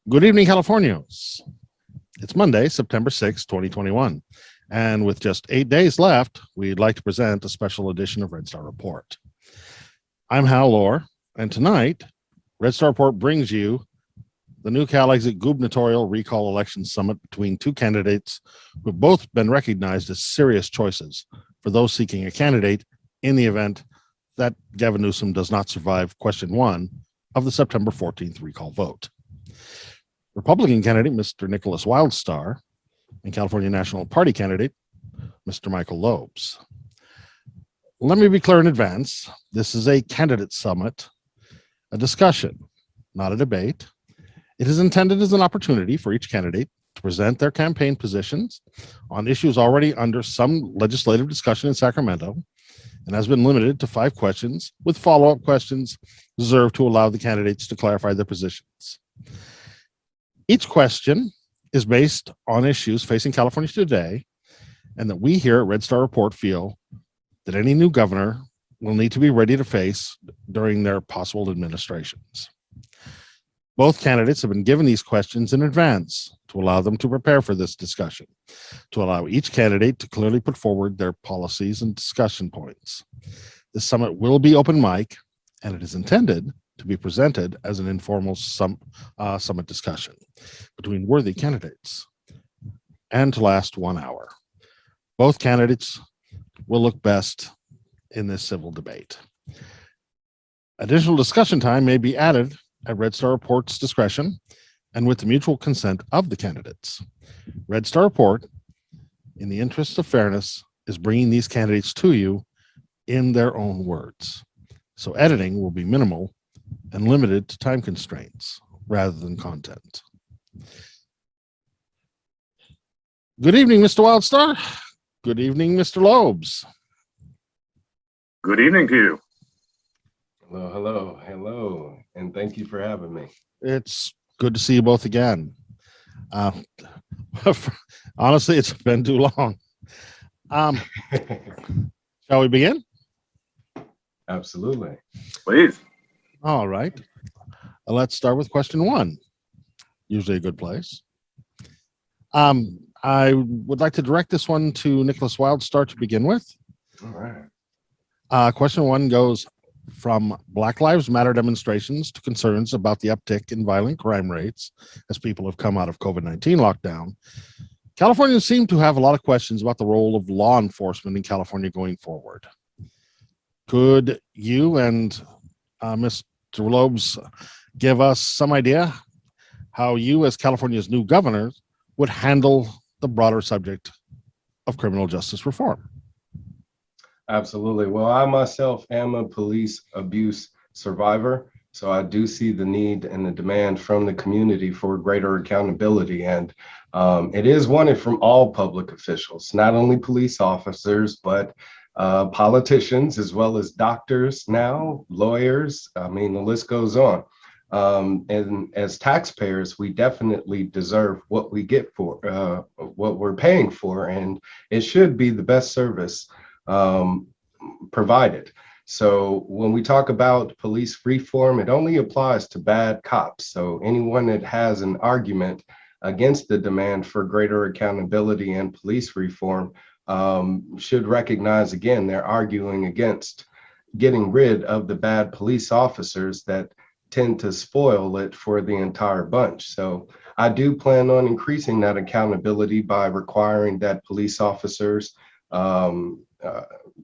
Good evening, Californians. It's Monday, September 6, 2021. And with just 8 days left, we'd like to present a special edition of Red Star Report. I'm Hal Lohr, and tonight, Red Star Report brings you the new Cal Exit Gubernatorial Recall Election Summit between two candidates who have both been recognized as serious choices for those seeking a candidate in the event that Gavin Newsom does not survive question one of the September 14th recall vote. Republican candidate, Mr. Nickolas Wildstar, and California National Party candidate, Mr. Michael Loebs. Let me be clear in advance. This is a candidate summit, a discussion, not a debate. It is intended as an opportunity for each candidate to present their campaign positions on issues already under some legislative discussion in Sacramento, and has been limited to 5 questions with follow-up questions reserved to allow the candidates to clarify their positions. Each question is based on issues facing California today, and that we here at Red Star Report feel that any new governor will need to be ready to face during their possible administrations. Both candidates have been given these questions in advance to allow them to prepare for this discussion, to allow each candidate to clearly put forward their policies and discussion points. This summit will be open mic, and it is intended to be presented as an informal summit discussion between worthy candidates and to last 1 hour. Both candidates will look best in this civil debate. Additional discussion time may be added at Red Star Report's discretion and with the mutual consent of the candidates. Red Star Report, in the interest of fairness, is bringing these candidates to you in their own words. So editing will be minimal and limited to time constraints rather than content. Good evening, Mr. Wildstar. Good evening, Mr. Loebs. Good evening to you. Hello, and thank you for having me. It's good to see you both again. Honestly, it's been too long. Shall we begin? Absolutely. Please. All right. Let's start with question 1. Usually a good place. I would like to direct this one to Nickolas Wildstar to begin with. All right. Question 1 goes from Black Lives Matter demonstrations to concerns about the uptick in violent crime rates as people have come out of COVID-19 lockdown. Californians seem to have a lot of questions about the role of law enforcement in California going forward. Could you and Mr. Loebs give us some idea how you, as California's new governor, would handle the broader subject of criminal justice reform? Absolutely. Well, I myself am a police abuse survivor, so I do see the need and the demand from the community for greater accountability. And it is wanted from all public officials, not only police officers, but politicians, as well as doctors now, lawyers. I mean, the list goes on. And as taxpayers, we definitely deserve what we get for what we're paying for, and it should be the best service provided. So when we talk about police reform, it only applies to bad cops. So anyone that has an argument against the demand for greater accountability and police reform should recognize, again, they're arguing against getting rid of the bad police officers that tend to spoil it for the entire bunch. So I do plan on increasing that accountability by requiring that police officers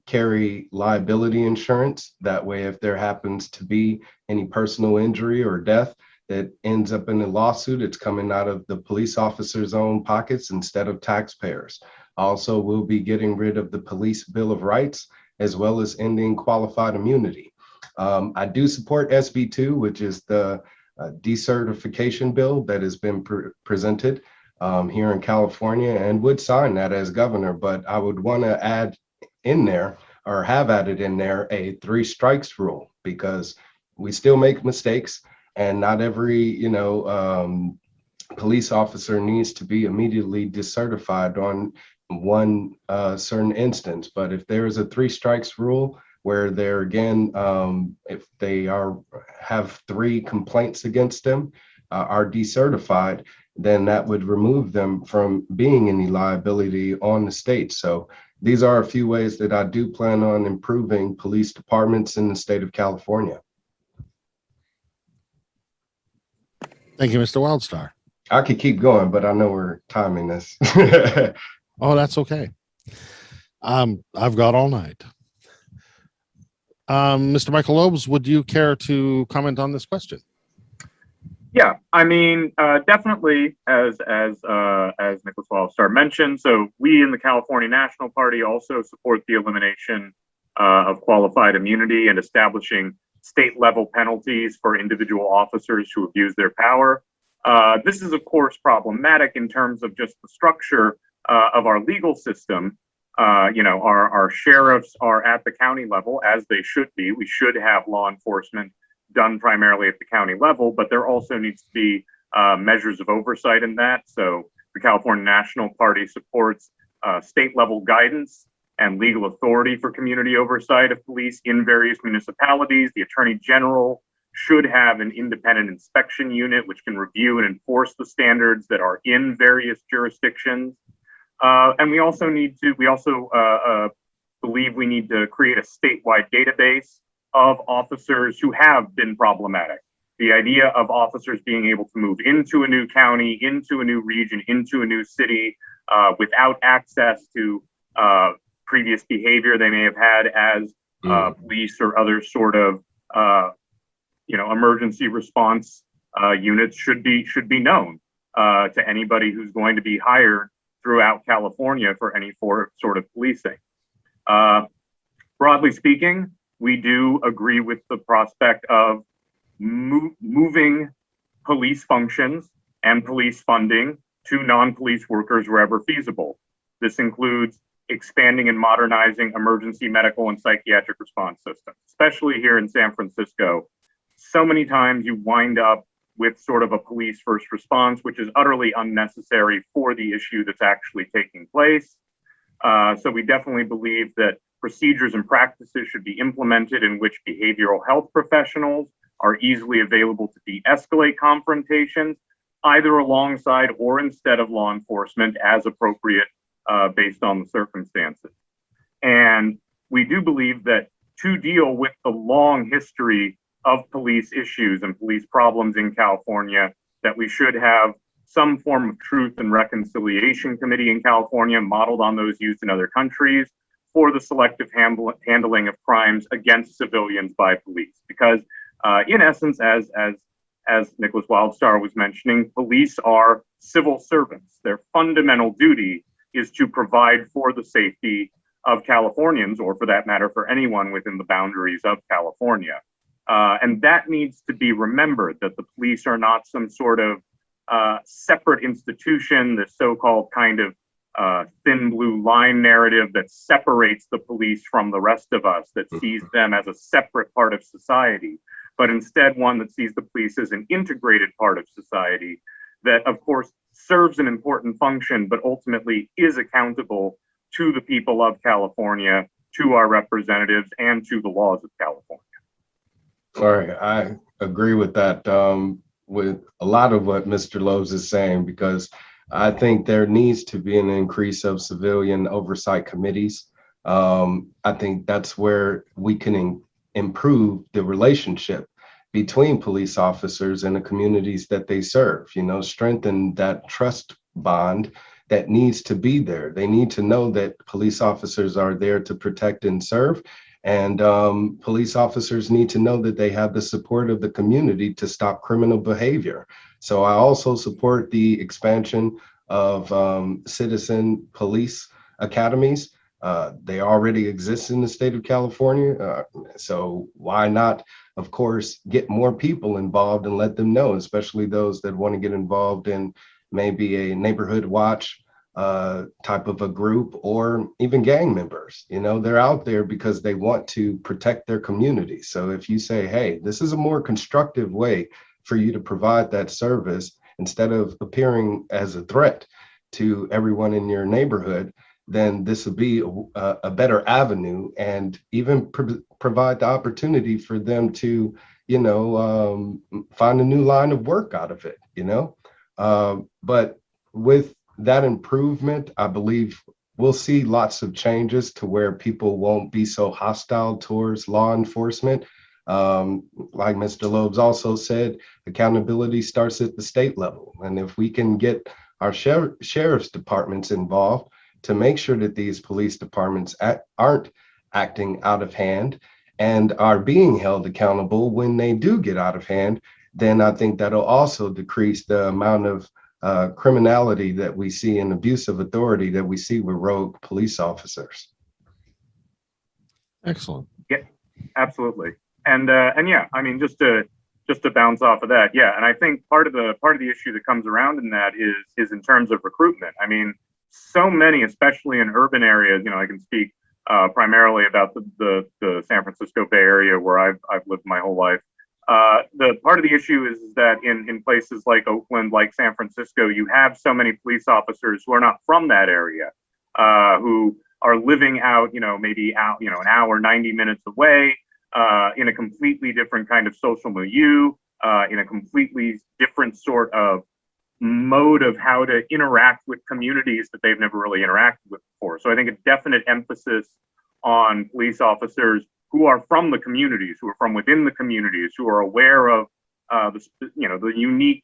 carry liability insurance. That way, if there happens to be any personal injury or death that ends up in a lawsuit, it's coming out of the police officer's own pockets instead of taxpayers. Also, we'll be getting rid of the Police Bill of Rights, as well as ending qualified immunity. I do support SB 2, which is the decertification bill that has been presented here in California, and would sign that as governor. But I would want to add in there, or have added in there, a 3 strikes rule, because we still make mistakes, and not every police officer needs to be immediately decertified on one certain instance. But if there is a 3 strikes rule where they're, again, if they have 3 complaints against them, are decertified, then that would remove them from being any liability on the state. So these are a few ways that I do plan on improving police departments in the state of California. Thank you, Mr. Wildstar. I could keep going, but I know we're timing this. Oh, that's okay. I've got all night. Mr. Michael Loebs, would you care to comment on this question? Yeah, I mean, definitely, as Nickolas Wildstar mentioned, so we in the California National Party also support the elimination of qualified immunity and establishing state-level penalties for individual officers who abuse their power. This is, of course, problematic in terms of just the structure of our legal system. Our sheriffs are at the county level, as they should be. We should have law enforcement done primarily at the county level, but there also needs to be measures of oversight in that. So the California National Party supports state level guidance and legal authority for community oversight of police in various municipalities. The Attorney General should have an independent inspection unit which can review and enforce the standards that are in various jurisdictions. And we also believe we need to create a statewide database of officers who have been problematic. The idea of officers being able to move into a new county, into a new region, into a new city without access to previous behavior they may have had as police or other sort of emergency response units should be known to anybody who's going to be hired throughout California for any sort of policing. Broadly speaking, we do agree with the prospect of moving police functions and police funding to non-police workers wherever feasible. This includes expanding and modernizing emergency medical and psychiatric response systems, especially here in San Francisco. So many times you wind up with sort of a police first response, which is utterly unnecessary for the issue that's actually taking place. So we definitely believe that procedures and practices should be implemented in which behavioral health professionals are easily available to de-escalate confrontations, either alongside or instead of law enforcement as appropriate based on the circumstances. And we do believe that to deal with the long history of police issues and police problems in California, that we should have some form of truth and reconciliation committee in California modeled on those used in other countries for the selective handling of crimes against civilians by police. Because in essence, as Nickolas Wildstar was mentioning, police are civil servants. Their fundamental duty is to provide for the safety of Californians, or for that matter, for anyone within the boundaries of California. And that needs to be remembered, that the police are not some sort of separate institution, the so-called kind of thin blue line narrative that separates the police from the rest of us, that sees them as a separate part of society, but instead one that sees the police as an integrated part of society that, of course, serves an important function, but ultimately is accountable to the people of California, to our representatives, and to the laws of California. All right, I agree with that, with a lot of what Mr. Loebs is saying, because I think there needs to be an increase of civilian oversight committees. I think that's where we can improve the relationship between police officers and the communities that they serve, strengthen that trust bond that needs to be there. They need to know that police officers are there to protect and serve. And police officers need to know that they have the support of the community to stop criminal behavior. So I also support the expansion of citizen police academies. They already exist in the state of California. So why not, of course, get more people involved and let them know, especially those that want to get involved in maybe a neighborhood watch type of a group, or even gang members. They're out there because they want to protect their community. So if you say, hey, this is a more constructive way for you to provide that service, instead of appearing as a threat to everyone in your neighborhood, then this would be a better avenue, and even provide the opportunity for them to, find a new line of work out of it, but with that improvement, I believe we'll see lots of changes to where people won't be so hostile towards law enforcement. Like Mr. Loebs also said, accountability starts at the state level. And if we can get our sheriff's departments involved to make sure that these police departments aren't acting out of hand and are being held accountable when they do get out of hand, then I think that'll also decrease the amount of criminality that we see and abuse of authority that we see with rogue police officers. Excellent. Yeah, absolutely. And yeah, I mean, just to bounce off of that, yeah. And I think part of the issue that comes around in that is in terms of recruitment. I mean, so many, especially in urban areas, I can speak primarily about the San Francisco Bay Area where I've lived my whole life. The part of the issue is that in places like Oakland, like San Francisco, you have so many police officers who are not from that area, who are living out, maybe out, an hour, 90 minutes away, in a completely different kind of social milieu, in a completely different sort of mode of how to interact with communities that they've never really interacted with before. So I think a definite emphasis on police officers who are from the communities, who are from within the communities, who are aware of the unique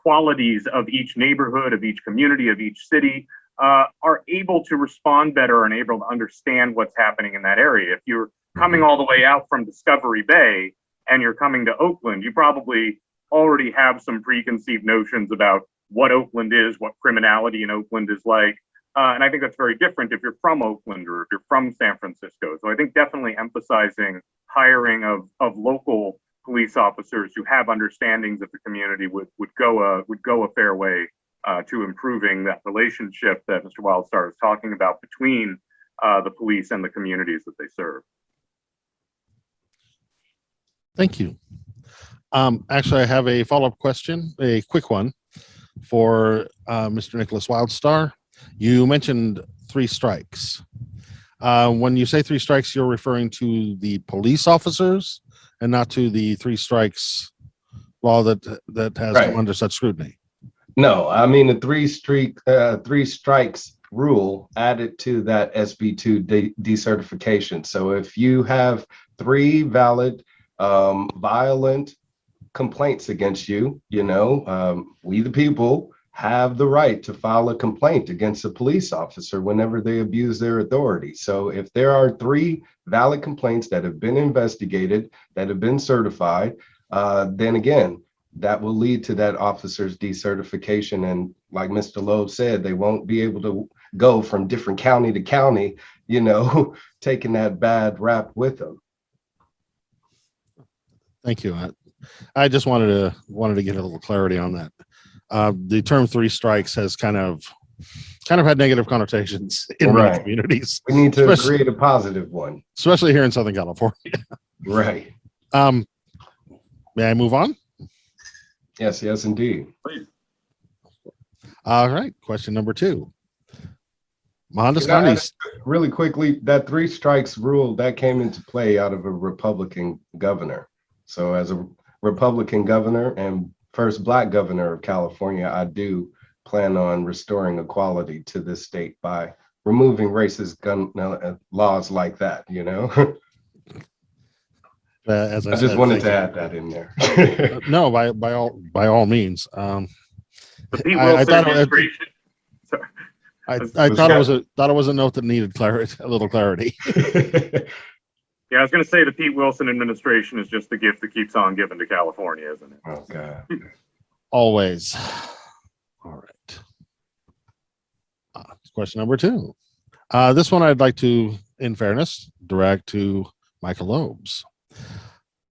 qualities of each neighborhood, of each community, of each city, are able to respond better and able to understand what's happening in that area. If you're coming all the way out from Discovery Bay and you're coming to Oakland, you probably already have some preconceived notions about what Oakland is, what criminality in Oakland is like. And I think that's very different if you're from Oakland or if you're from San Francisco. So I think definitely emphasizing hiring of local police officers who have understandings of the community would go a fair way to improving that relationship that Mr. Wildstar is talking about between the police and the communities that they serve. Thank you. Actually, I have a follow-up question, a quick one for Mr. Nickolas Wildstar. You mentioned 3 strikes. When you say 3 strikes, you're referring to the police officers and not to the 3 strikes law that has come under such scrutiny. No, I mean the 3 strikes rule added to that SB2 decertification. So if you have 3 valid violent complaints against you, we the people have the right to file a complaint against a police officer whenever they abuse their authority. So if there are 3 valid complaints that have been investigated, that have been certified, then again, that will lead to that officer's decertification. And like Mr. Loeb said, they won't be able to go from different county to county, taking that bad rap with them. Thank you. I just wanted to get a little clarity on that. The term 3 strikes has kind of had negative connotations in many communities. We need to create a positive one, especially here in Southern California. Right. May I move on? Yes, indeed. Please. All right. Question number 2. Mohandas Gandhi. Really quickly, that 3 strikes rule that came into play out of a Republican governor. So as a Republican governor and first Black governor of California, I do plan on restoring equality to this state by removing racist gun laws like that, As I just said, wanted to add that in there. No, by all means. The Pete Wilson administration. I thought it was a note that needed a little clarity. Yeah, I was going to say the Pete Wilson administration is just the gift that keeps on giving to California, isn't it? Oh, God. Always. All right. Question number 2. This one I'd like to, in fairness, direct to Michael Loebs.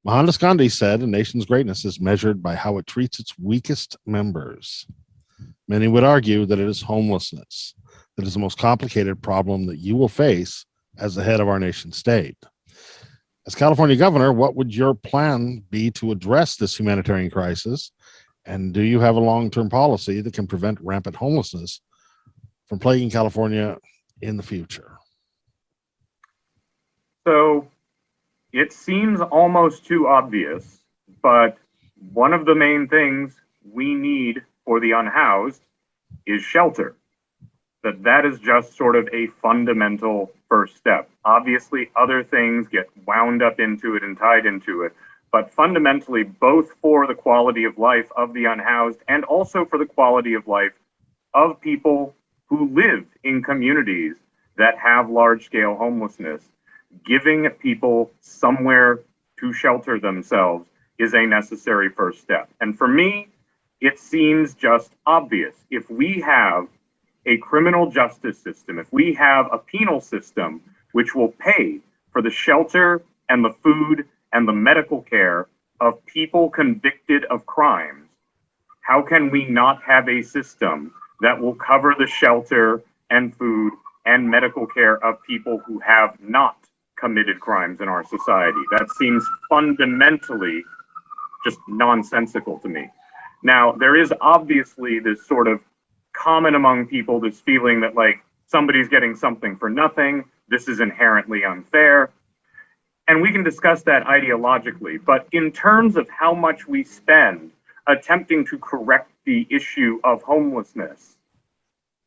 Mohandas Gandhi said a nation's greatness is measured by how it treats its weakest members. Many would argue that it is homelessness that is the most complicated problem that you will face as the head of our nation state. As California governor, what would your plan be to address this humanitarian crisis? And do you have a long-term policy that can prevent rampant homelessness from plaguing California in the future? So it seems almost too obvious, but one of the main things we need for the unhoused is shelter. That is just sort of a fundamental first step. Obviously, other things get wound up into it and tied into it, but fundamentally, both for the quality of life of the unhoused and also for the quality of life of people who live in communities that have large-scale homelessness, giving people somewhere to shelter themselves is a necessary first step. And for me, it seems just obvious. If we have a criminal justice system, if we have a penal system which will pay for the shelter and the food and the medical care of people convicted of crimes, how can we not have a system that will cover the shelter and food and medical care of people who have not committed crimes in our society? That seems fundamentally just nonsensical to me. Now, there is obviously this sort of common among people, this feeling that like somebody's getting something for nothing, this is inherently unfair. And we can discuss that ideologically, but in terms of how much we spend attempting to correct the issue of homelessness,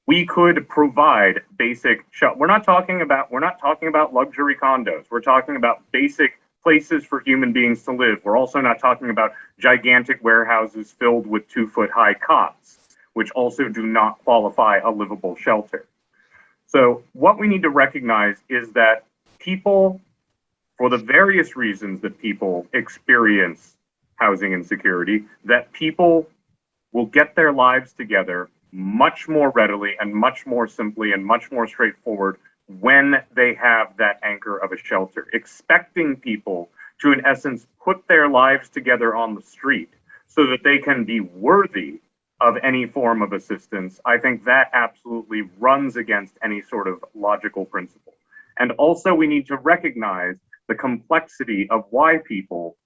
we could provide basic shelter. We're not talking about luxury condos. We're talking about basic places for human beings to live. We're also not talking about gigantic warehouses filled with 2-foot high cots, which also do not qualify a livable shelter. So what we need to recognize is that people, for the various reasons that people experience housing insecurity, that people will get their lives together much more readily and much more simply and much more straightforward when they have that anchor of a shelter. Expecting people to, in essence, put their lives together on the street so that they can be worthy of any form of assistance, I think that absolutely runs against any sort of logical principle. And also we need to recognize the complexity of why people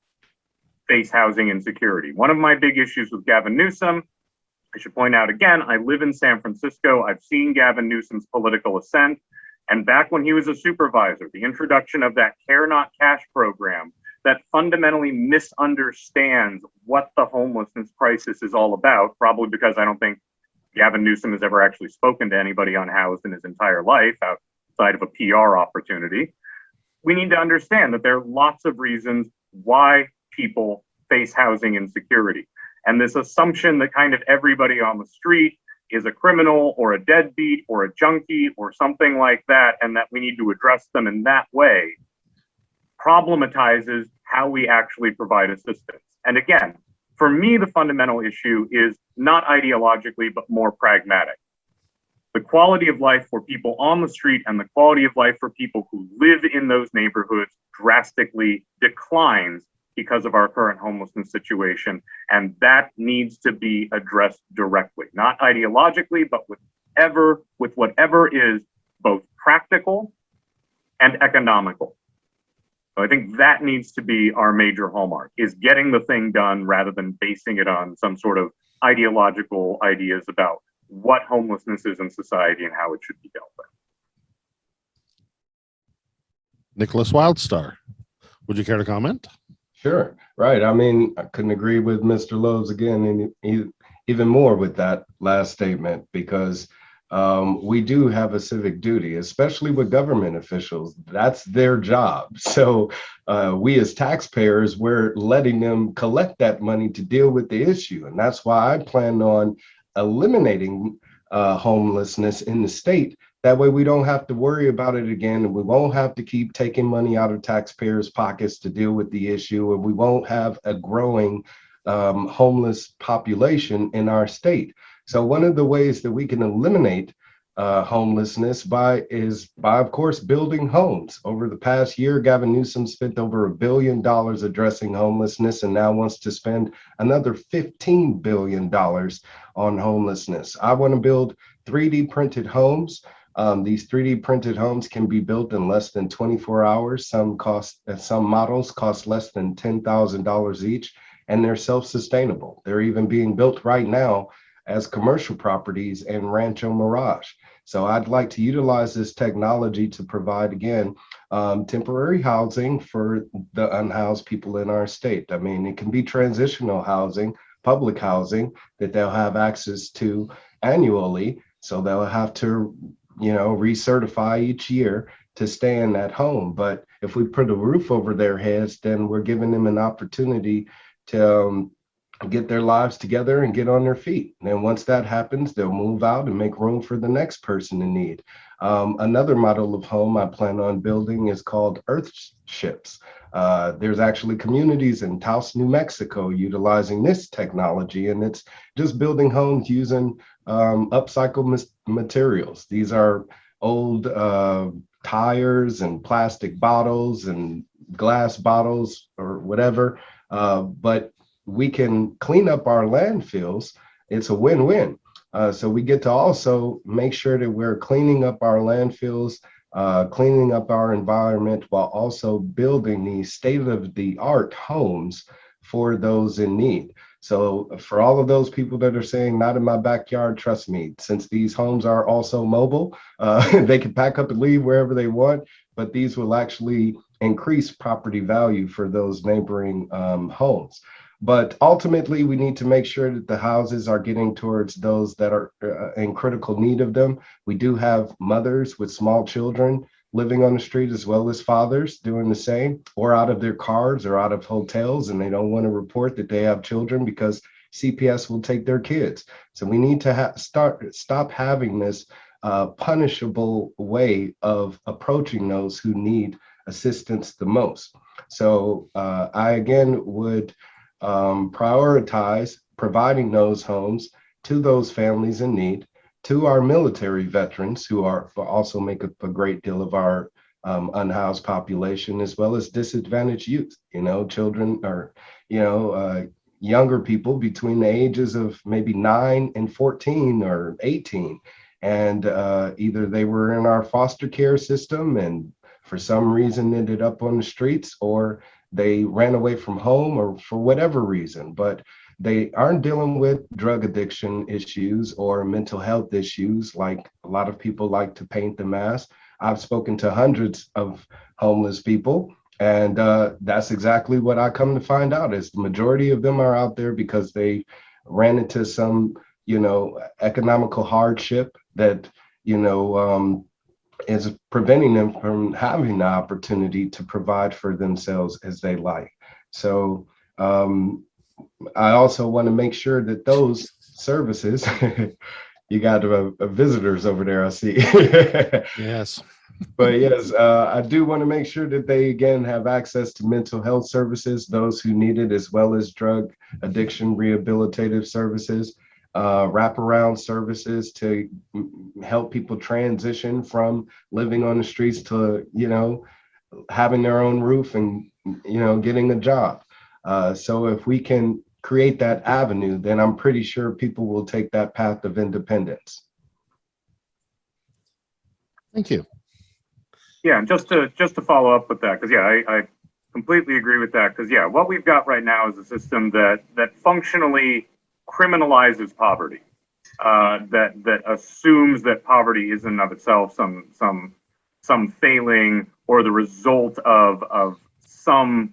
face housing insecurity. One of my big issues with Gavin Newsom, I should point out again, I live in San Francisco. I've seen Gavin Newsom's political ascent. And back when he was a supervisor, the introduction of that Care Not Cash program that fundamentally misunderstands what the homelessness crisis is all about, probably because I don't think Gavin Newsom has ever actually spoken to anybody unhoused in his entire life outside of a PR opportunity. We need to understand that there are lots of reasons why people face housing insecurity. And this assumption that kind of everybody on the street is a criminal or a deadbeat or a junkie or something like that, and that we need to address them in that way, problematizes how we actually provide assistance. And again, for me, the fundamental issue is not ideologically, but more pragmatic. The quality of life for people on the street and the quality of life for people who live in those neighborhoods drastically declines because of our current homelessness situation. And that needs to be addressed directly, not ideologically, but with whatever is both practical and economical. So I think that needs to be our major hallmark, is getting the thing done rather than basing it on some sort of ideological ideas about what homelessness is in society and how it should be dealt with. Nickolas Wildstar, would you care to comment? Sure. Right. I mean, I couldn't agree with Mr. Loebs again, and even more with that last statement, because we do have a civic duty, especially with government officials. That's their job. So we as taxpayers, we're letting them collect that money to deal with the issue. And that's why I plan on eliminating homelessness in the state. That way we don't have to worry about it again, and we won't have to keep taking money out of taxpayers' pockets to deal with the issue, and we won't have a growing homeless population in our state. So one of the ways that we can eliminate homelessness is by, of course, building homes. Over the past year, Gavin Newsom spent over $1 billion addressing homelessness and now wants to spend another $15 billion on homelessness. I want to build 3D printed homes. These 3D printed homes can be built in less than 24 hours. Some models cost less than $10,000 each, and they're self-sustainable. They're even being built right now as commercial properties in Rancho Mirage. So I'd like to utilize this technology to provide, again, temporary housing for the unhoused people in our state. I mean, it can be transitional housing, public housing that they'll have access to annually. So they'll have to, recertify each year to stay in that home. But if we put a roof over their heads, then we're giving them an opportunity to get their lives together and get on their feet. And then once that happens, they'll move out and make room for the next person in need. Another model of home I plan on building is called Earthships. There's actually communities in Taos, New Mexico, utilizing this technology, and it's just building homes using upcycled materials. These are old tires and plastic bottles and glass bottles or whatever, but we can clean up our landfills. It's a win-win. So we get to also make sure that we're cleaning up our landfills, cleaning up our environment, while also building these state-of-the-art homes for those in need. So for all of those people that are saying, not in my backyard, trust me, since these homes are also mobile, they can pack up and leave wherever they want, but these will actually increase property value for those neighboring homes. But ultimately, we need to make sure that the houses are getting towards those that are in critical need of them. We do have mothers with small children living on the street, as well as fathers doing the same, or out of their cars or out of hotels, and they don't want to report that they have children because CPS will take their kids. So we need to stop having this punishable way of approaching those who need assistance the most. So I again would prioritize providing those homes to those families in need, to our military veterans who also make up a great deal of our unhoused population, as well as disadvantaged youth, children or, younger people between the ages of maybe 9 and 14 or 18. And either they were in our foster care system and for some reason ended up on the streets, or they ran away from home, or for whatever reason, but they aren't dealing with drug addiction issues or mental health issues like a lot of people like to paint them as. I've spoken to hundreds of homeless people, and that's exactly what I come to find out is the majority of them are out there because they ran into some, economical hardship that, is preventing them from having the opportunity to provide for themselves as they like. So I also want to make sure that those services, you got visitors over there, I see. Yes. But yes, I do want to make sure that they, again, have access to mental health services, those who need it, as well as drug addiction rehabilitative services, wraparound services to help people transition from living on the streets to, having their own roof and, getting a job. So if we can create that avenue, then I'm pretty sure people will take that path of independence. Thank you. Yeah, and just to follow up with that, because I completely agree with that. Because what we've got right now is a system that functionally criminalizes poverty, that assumes that poverty is in and of itself some failing or the result of some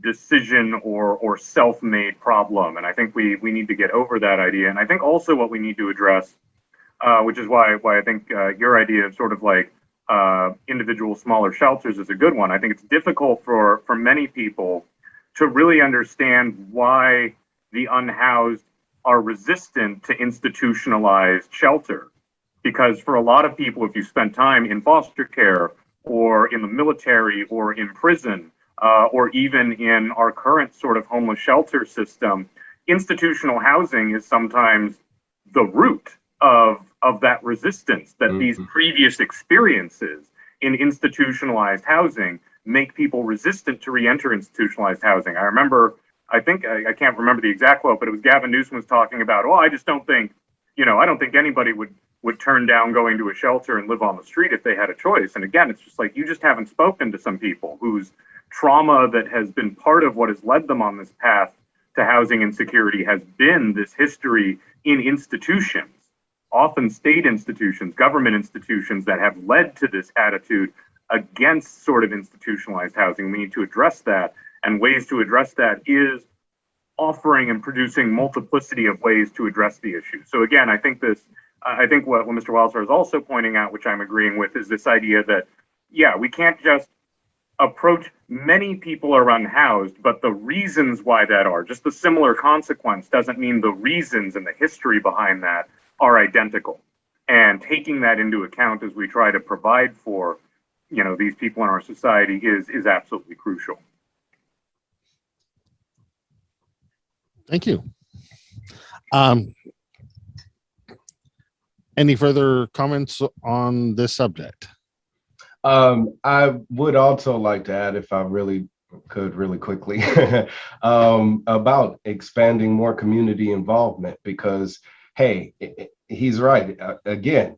decision or self-made problem. And I think we need to get over that idea. And I think also what we need to address, which is why I think your idea of sort of like individual smaller shelters is a good one. I think it's difficult for many people to really understand why the unhoused are resistant to institutionalized shelter. Because for a lot of people, if you spend time in foster care or in the military or in prison, or even in our current sort of homeless shelter system, institutional housing is sometimes the root of that resistance, that these previous experiences in institutionalized housing make people resistant to re-enter institutionalized housing. I remember, I can't remember the exact quote, but it was Gavin Newsom was talking about, I just don't think, I don't think anybody would turn down going to a shelter and live on the street if they had a choice. And again, it's just like, you just haven't spoken to some people whose trauma that has been part of what has led them on this path to housing insecurity has been this history in institutions. often state institutions, government institutions that have led to this attitude against sort of institutionalized housing. We need to address that. And ways to address that is offering and producing multiplicity of ways to address the issue. So again, I think what Mr. Wildstar is also pointing out, which I'm agreeing with, is this idea that, yeah, we can't just approach many people are unhoused, but the reasons why that are, just the similar consequence doesn't mean the reasons and the history behind that are identical. And taking that into account as we try to provide for, these people in our society is absolutely crucial. Thank you. Any further comments on this subject? I would also like to add, if I really could, really quickly, about expanding more community involvement, because, hey, he's right. Again,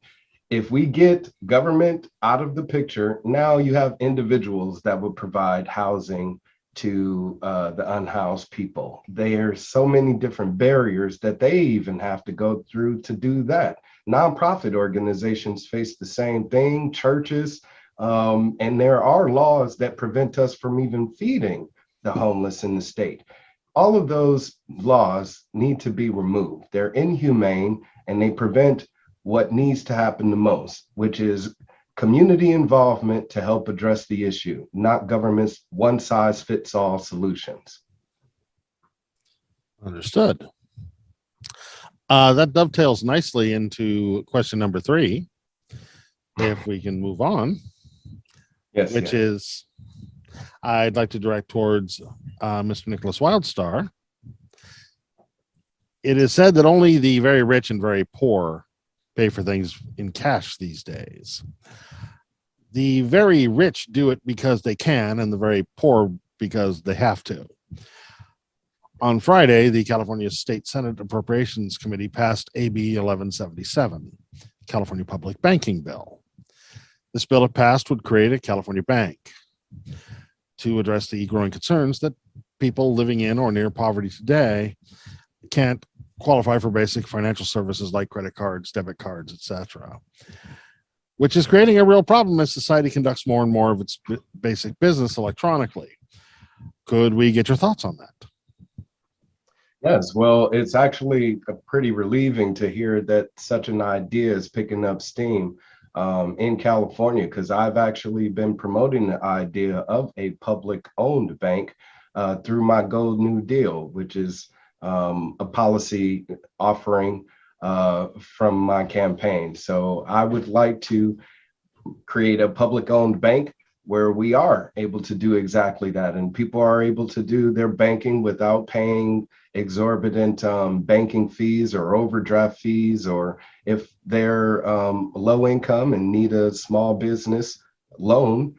if we get government out of the picture, now you have individuals that will provide housing to the unhoused people. There's so many different barriers that they even have to go through to do that. Nonprofit organizations face the same thing, churches, and there are laws that prevent us from even feeding the homeless in the state. All of those laws need to be removed. They're inhumane, and they prevent what needs to happen the most, which is community involvement to help address the issue, not government's one-size-fits-all solutions. Understood. That dovetails nicely into question number 3, if we can move on. Yes, which is, I'd like to direct towards Mr. Nickolas Wildstar. It is said that only the very rich and very poor pay for things in cash these days. The very rich do it because they can, and the very poor because they have to. On Friday, the California State Senate Appropriations Committee passed AB 1177, California Public Banking Bill. This bill, if passed, would create a California bank to address the growing concerns that people living in or near poverty today can't qualify for basic financial services like credit cards, debit cards, etc., which is creating a real problem as society conducts more and more of its basic business electronically. Could we get your thoughts on that? Yes, well, it's actually pretty relieving to hear that such an idea is picking up steam in California, because I've actually been promoting the idea of a public-owned bank through my Gold New Deal, which is a policy offering from my campaign. So I would like to create a public-owned bank where we are able to do exactly that, and people are able to do their banking without paying exorbitant banking fees or overdraft fees, or if they're low income and need a small business loan,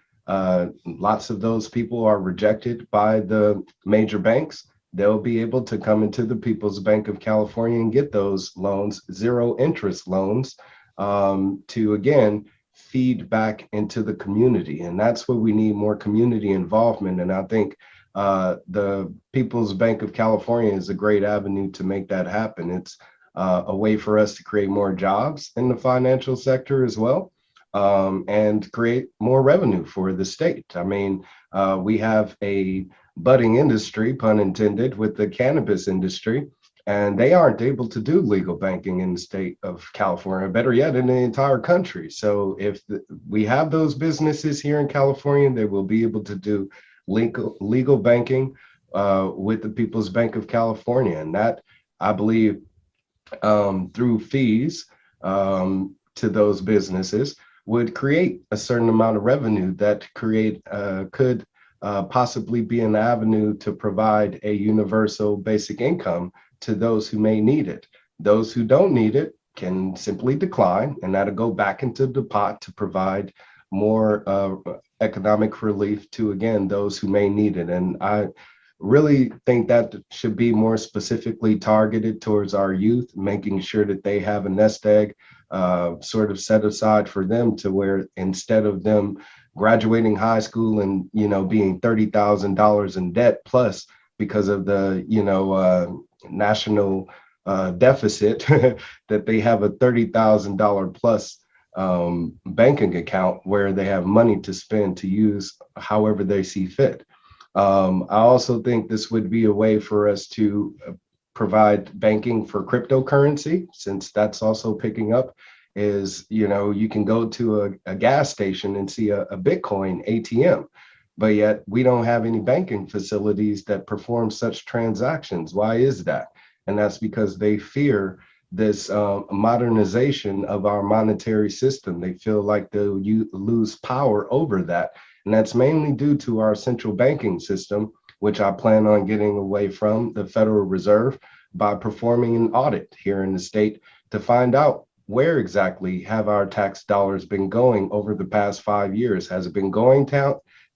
lots of those people are rejected by the major banks. They'll be able to come into the People's Bank of California and get those loans, zero interest loans, to again feed back into the community. And that's where we need more community involvement. And I think the People's Bank of California is a great avenue to make that happen. It's a way for us to create more jobs in the financial sector as well, and create more revenue for the state. I mean, we have a budding industry, pun intended, with the cannabis industry, and they aren't able to do legal banking in the state of California, better yet, in the entire country. So if we have those businesses here in California, they will be able to do legal banking with the People's Bank of California. And that, I believe, through fees to those businesses, would create a certain amount of revenue that could possibly be an avenue to provide a universal basic income to those who may need it. Those who don't need it can simply decline, and that'll go back into the pot to provide more economic relief to, again, those who may need it. And I really think that should be more specifically targeted towards our youth, making sure that they have a nest egg sort of set aside for them, to where instead of them graduating high school and, being $30,000 in debt plus because of the, national deficit, that they have a $30,000 plus banking account where they have money to spend to use however they see fit. I also think this would be a way for us to provide banking for cryptocurrency, since that's also picking up. Is, you can go to a gas station and see a Bitcoin ATM, but yet we don't have any banking facilities that perform such transactions. Why is that? And that's because they fear this modernization of our monetary system. They feel like they'll lose power over that. And that's mainly due to our central banking system, which I plan on getting away from, the Federal Reserve, by performing an audit here in the state to find out where exactly have our tax dollars been going over the past 5 years. Has it been going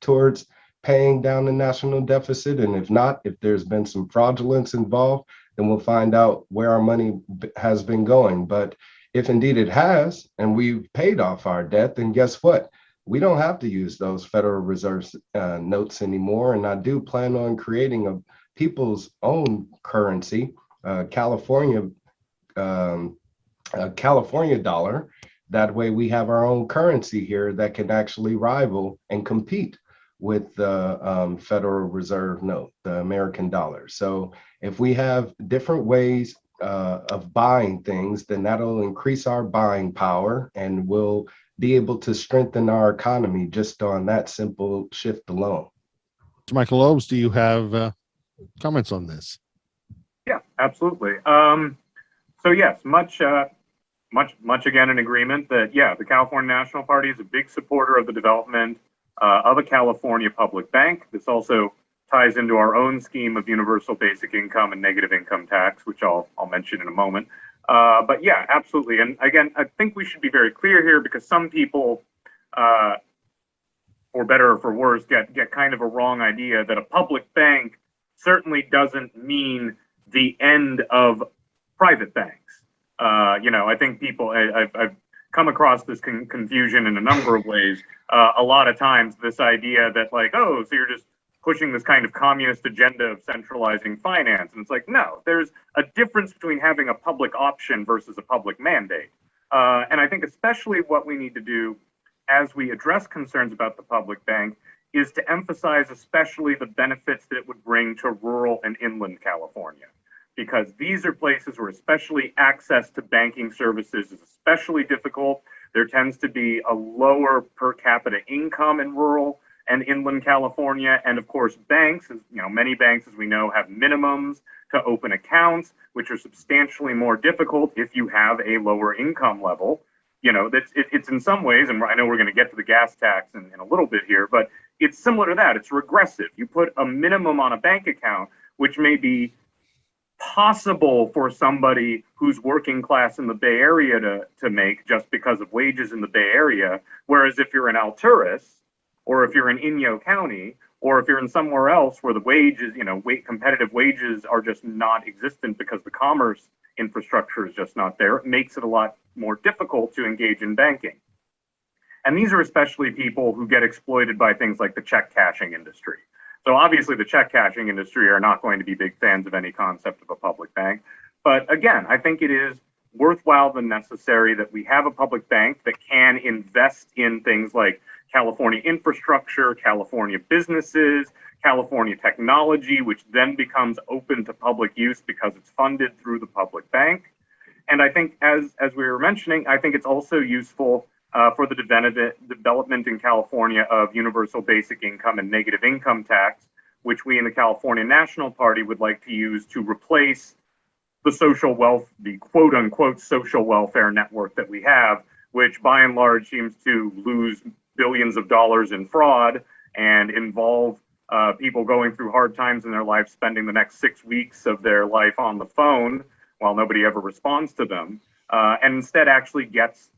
towards paying down the national deficit? And if not, if there's been some fraudulence involved, then we'll find out where our money has been going. But if indeed it has, and we've paid off our debt, then guess what? We don't have to use those Federal Reserve notes anymore. And I do plan on creating a people's own currency, California dollar. That way we have our own currency here that can actually rival and compete with the Federal Reserve note, the American dollar. So if we have different ways of buying things, then that'll increase our buying power and we'll be able to strengthen our economy just on that simple shift alone. Michael Loebs, do you have comments on this? Yeah, absolutely. So yes, much again in agreement that, yeah, the California National Party is a big supporter of the development of a California public bank. This also ties into our own scheme of universal basic income and negative income tax, which I'll mention in a moment. But yeah, absolutely. And again, I think we should be very clear here, because some people, for better or for worse, get kind of a wrong idea that a public bank certainly doesn't mean the end of private banks. I think people, I've come across this confusion in a number of ways. A lot of times, this idea that like, oh, so you're just pushing this kind of communist agenda of centralizing finance. And it's like, no, there's a difference between having a public option versus a public mandate. And I think especially what we need to do as we address concerns about the public bank is to emphasize especially the benefits that it would bring to rural and inland California, because these are places where especially access to banking services is especially difficult. There tends to be a lower per capita income in rural and inland California. And of course, banks, many banks, as we know, have minimums to open accounts, which are substantially more difficult if you have a lower income level. It's in some ways, and I know we're going to get to the gas tax in a little bit here, but it's similar to that. It's regressive. You put a minimum on a bank account, which may be possible for somebody who's working class in the Bay Area to make just because of wages in the Bay Area. Whereas if you're in Alturas, or if you're in Inyo County, or if you're in somewhere else where the wages, competitive wages are just not existent because the commerce infrastructure is just not there, it makes it a lot more difficult to engage in banking. And these are especially people who get exploited by things like the check cashing industry. So obviously the check cashing industry are not going to be big fans of any concept of a public bank. But again, I think it is worthwhile and necessary that we have a public bank that can invest in things like California infrastructure, California businesses, California technology, which then becomes open to public use because it's funded through the public bank. And I think, as we were mentioning, I think it's also useful for the development in California of universal basic income and negative income tax, which we in the California National Party would like to use to replace the quote unquote social welfare network that we have, which by and large seems to lose billions of dollars in fraud and involve people going through hard times in their life, spending the next 6 weeks of their life on the phone while nobody ever responds to them, and instead actually gets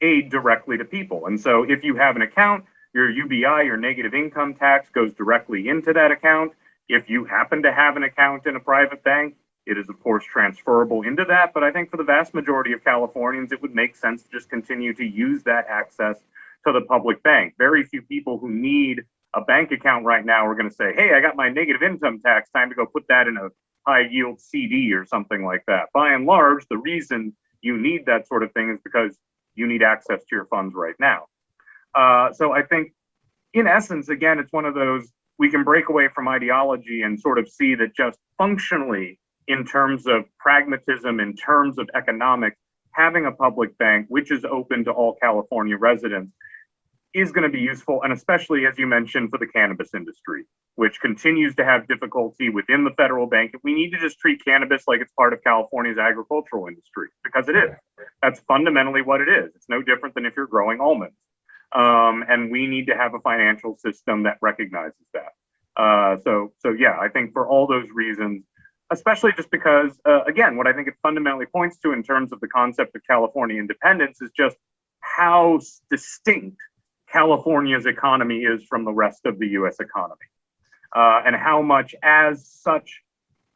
aid directly to people. And so if you have an account, your UBI, your negative income tax, goes directly into that account. If you happen to have an account in a private bank, it is, of course, transferable into that. But I think for the vast majority of Californians, it would make sense to just continue to use that access to the public bank. Very few people who need a bank account right now are going to say, hey, I got my negative income tax, time to go put that in a high yield CD or something like that. By and large, the reason you need that sort of thing is because you need access to your funds right now. So I think, in essence, again, it's one of those, we can break away from ideology and sort of see that just functionally, in terms of pragmatism, in terms of economics, having a public bank, which is open to all California residents, is going to be useful. And especially, as you mentioned, for the cannabis industry, which continues to have difficulty within the federal bank. We need to just treat cannabis like it's part of California's agricultural industry, because it is. That's fundamentally what it is. It's no different than if you're growing almonds. And we need to have a financial system that recognizes that. So yeah, I think for all those reasons, especially just because, again, what I think it fundamentally points to in terms of the concept of California independence is just how distinct California's economy is from the rest of the US economy. And how much, as such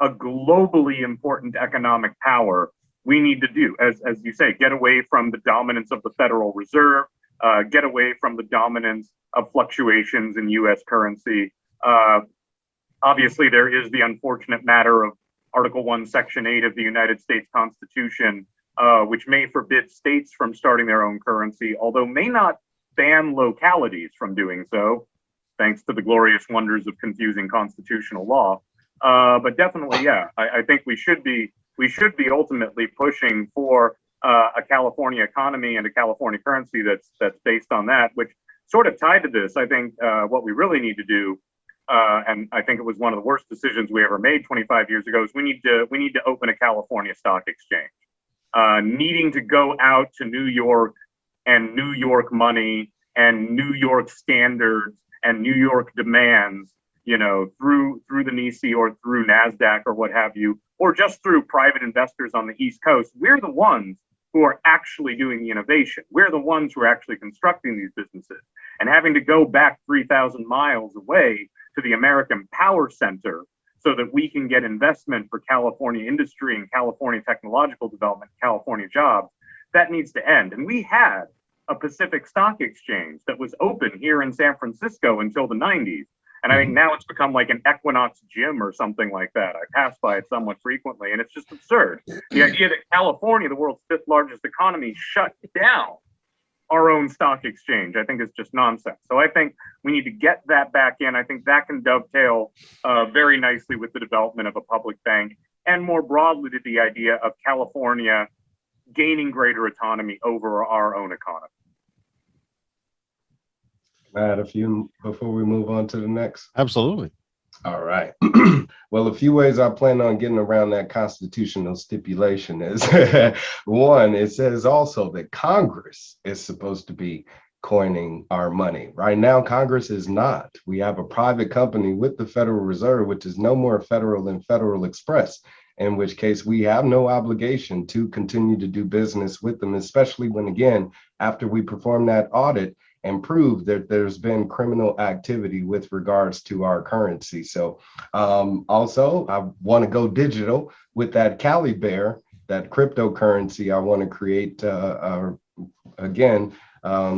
a globally important economic power, we need to do, as you say, get away from the dominance of the Federal Reserve, get away from the dominance of fluctuations in US currency. Obviously, there is the unfortunate matter of Article 1, Section 8 of the United States Constitution, which may forbid states from starting their own currency, although may not ban localities from doing so, thanks to the glorious wonders of confusing constitutional law. But definitely, yeah, I think we should be ultimately pushing for a California economy and a California currency that's based on that, which sort of tied to this. I think what we really need to do, and I think it was one of the worst decisions we ever made 25 years ago, is we need to open a California stock exchange. Needing to go out to New York and New York money and New York standards and New York demands, you know, through the NYSE or through NASDAQ or what have you, or just through private investors on the East Coast. We're the ones who are actually doing the innovation. We're the ones who are actually constructing these businesses. And having to go back 3,000 miles away to the American Power Center so that we can get investment for California industry and California technological development, California jobs, that needs to end. And we had a Pacific Stock Exchange that was open here in San Francisco until the 90s. And I think now it's become like an Equinox gym or something like that. I pass by it somewhat frequently, and it's just absurd. The idea that California, the world's 5th largest economy, shut down our own stock exchange, I think is just nonsense. So I think we need to get that back in. I think that can dovetail very nicely with the development of a public bank, and more broadly to the idea of California gaining greater autonomy over our own economy. Add a few before we move on to the next. Absolutely. All right. Well, a few ways I plan on getting around that constitutional stipulation is one, it says also that Congress is supposed to be coining our money. Right now, Congress is not. We have a private company with the Federal Reserve, which is no more federal than Federal Express, in which case we have no obligation to continue to do business with them, especially when, again, after we perform that audit and prove that there's been criminal activity with regards to our currency. So also, I want to go digital with that Cali Bear, that cryptocurrency. I want to create, again,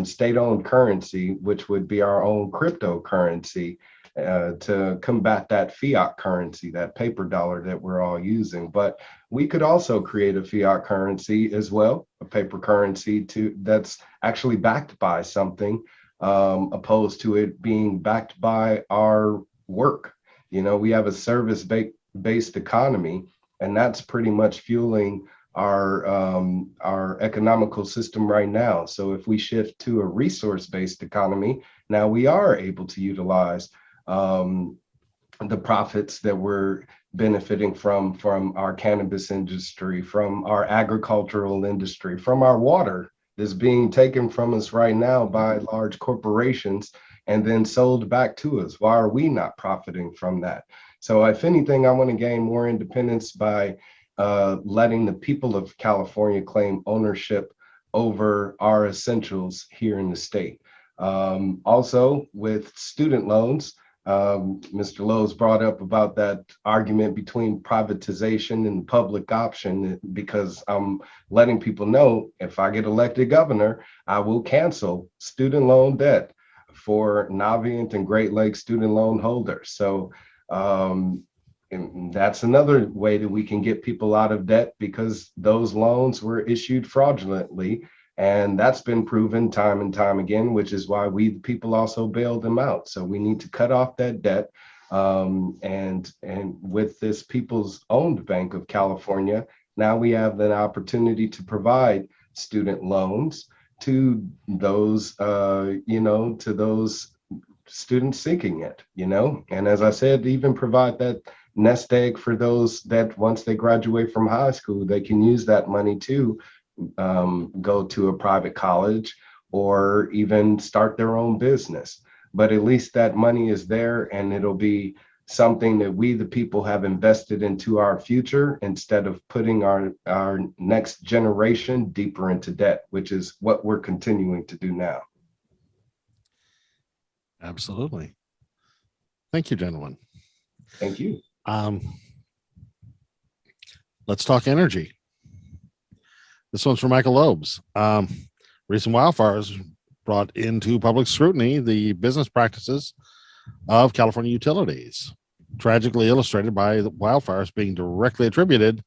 state-owned currency, which would be our own cryptocurrency to combat that fiat currency, that paper dollar that we're all using. But we could also create a fiat currency as well, a paper currency that's actually backed by something, opposed to it being backed by our work. You know, we have a service-based economy, and that's pretty much fueling our economical system right now. So if we shift to a resource-based economy, now we are able to utilize the profits that we're benefiting from our cannabis industry, from our agricultural industry, from our water that's being taken from us right now by large corporations and then sold back to us. Why are we not profiting from that? So if anything, I want to gain more independence by letting the people of California claim ownership over our essentials here in the state. Also, with student loans, Mr. Loebs brought up about that argument between privatization and public option, because I'm letting people know if I get elected governor, I will cancel student loan debt for Navient and Great Lakes student loan holders. So That's another way that we can get people out of debt, because those loans were issued fraudulently. And that's been proven time and time again, which is why we the people also bailed them out. So we need to cut off that debt. And with this People's Owned Bank of California, now we have the opportunity to provide student loans to those, to those students seeking it, And as I said, even provide that nest egg for those that once they graduate from high school, they can use that money to go to a private college or even start their own business. But at least that money is there, and it'll be something that we, the people, have invested into our future instead of putting our next generation deeper into debt, which is what we're continuing to do now. Absolutely. Thank you, gentlemen. Thank you. Let's talk energy. This one's from Michael Loebs. Recent wildfires brought into public scrutiny the business practices of California utilities, tragically illustrated by the wildfires being directly attributed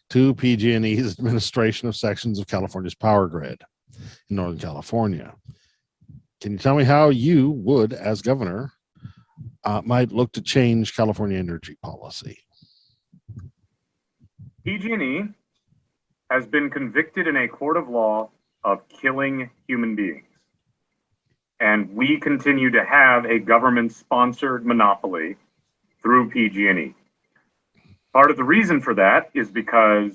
to PG&E's administration of sections of California's power grid in Northern California. Can you tell me how you would, as governor, might look to change California energy policy? PG&E has been convicted in a court of law of killing human beings. And we continue to have a government-sponsored monopoly through PG&E. Part of the reason for that is because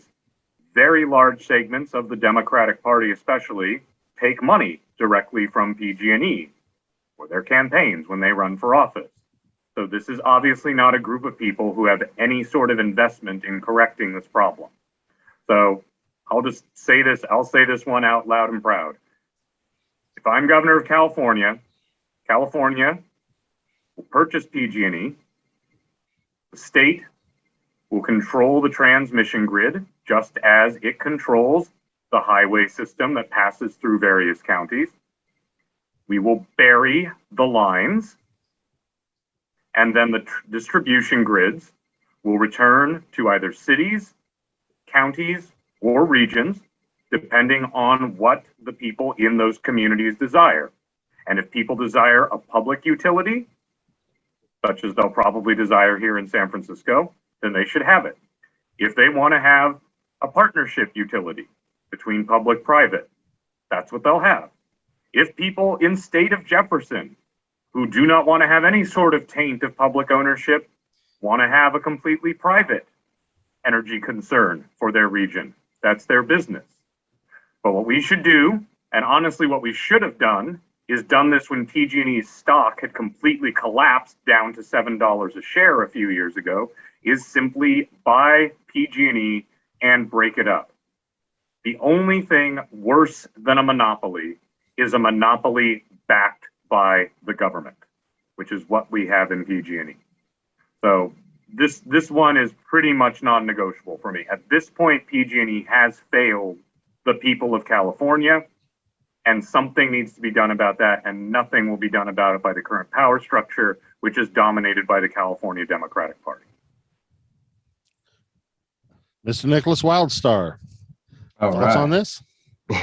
very large segments of the Democratic Party especially take money directly from PG&E for their campaigns when they run for office. So this is obviously not a group of people who have any sort of investment in correcting this problem. So I'll just say this, I'll say this one out loud and proud. If I'm governor of California, California will purchase PG&E. The state will control the transmission grid just as it controls the highway system that passes through various counties. We will bury the lines, and then the distribution grids will return to either cities, counties, or regions, depending on what the people in those communities desire. And if people desire a public utility, such as they'll probably desire here in San Francisco, then they should have it. If they want to have a partnership utility between public-private, that's what they'll have. If people in state of Jefferson, who do not want to have any sort of taint of public ownership, want to have a completely private energy concern for their region, that's their business. But what we should do, and honestly what we should have done, is done this when PG&E's stock had completely collapsed down to $7 a share a few years ago, is simply buy PG&E and break it up. The only thing worse than a monopoly is a monopoly backed by the government, which is what we have in PG&E. So this one is pretty much non-negotiable for me. At this point, PG&E has failed the people of California, and something needs to be done about that, and nothing will be done about it by the current power structure, which is dominated by the California Democratic Party. Mr. Nickolas Wildstar, thoughts on this?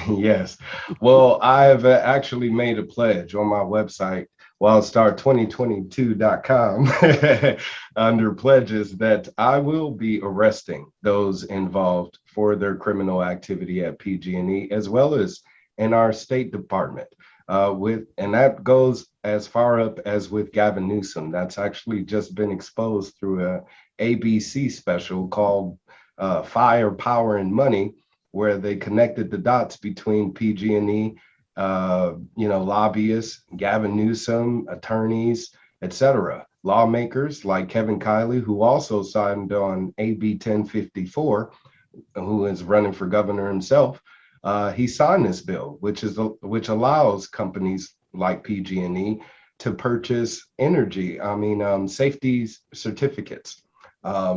Yes. Well, I've actually made a pledge on my website, wildstar2022.com, under pledges that I will be arresting those involved for their criminal activity at PG&E, as well as in our State Department. And that goes as far up as with Gavin Newsom. That's actually just been exposed through a ABC special called Fire, Power, and Money, where they connected the dots between PG&E, lobbyists, Gavin Newsom, attorneys, etc. Lawmakers like Kevin Kiley, who also signed on AB 1054, who is running for governor himself. He signed this bill, which allows companies like PG&E to purchase safety certificates.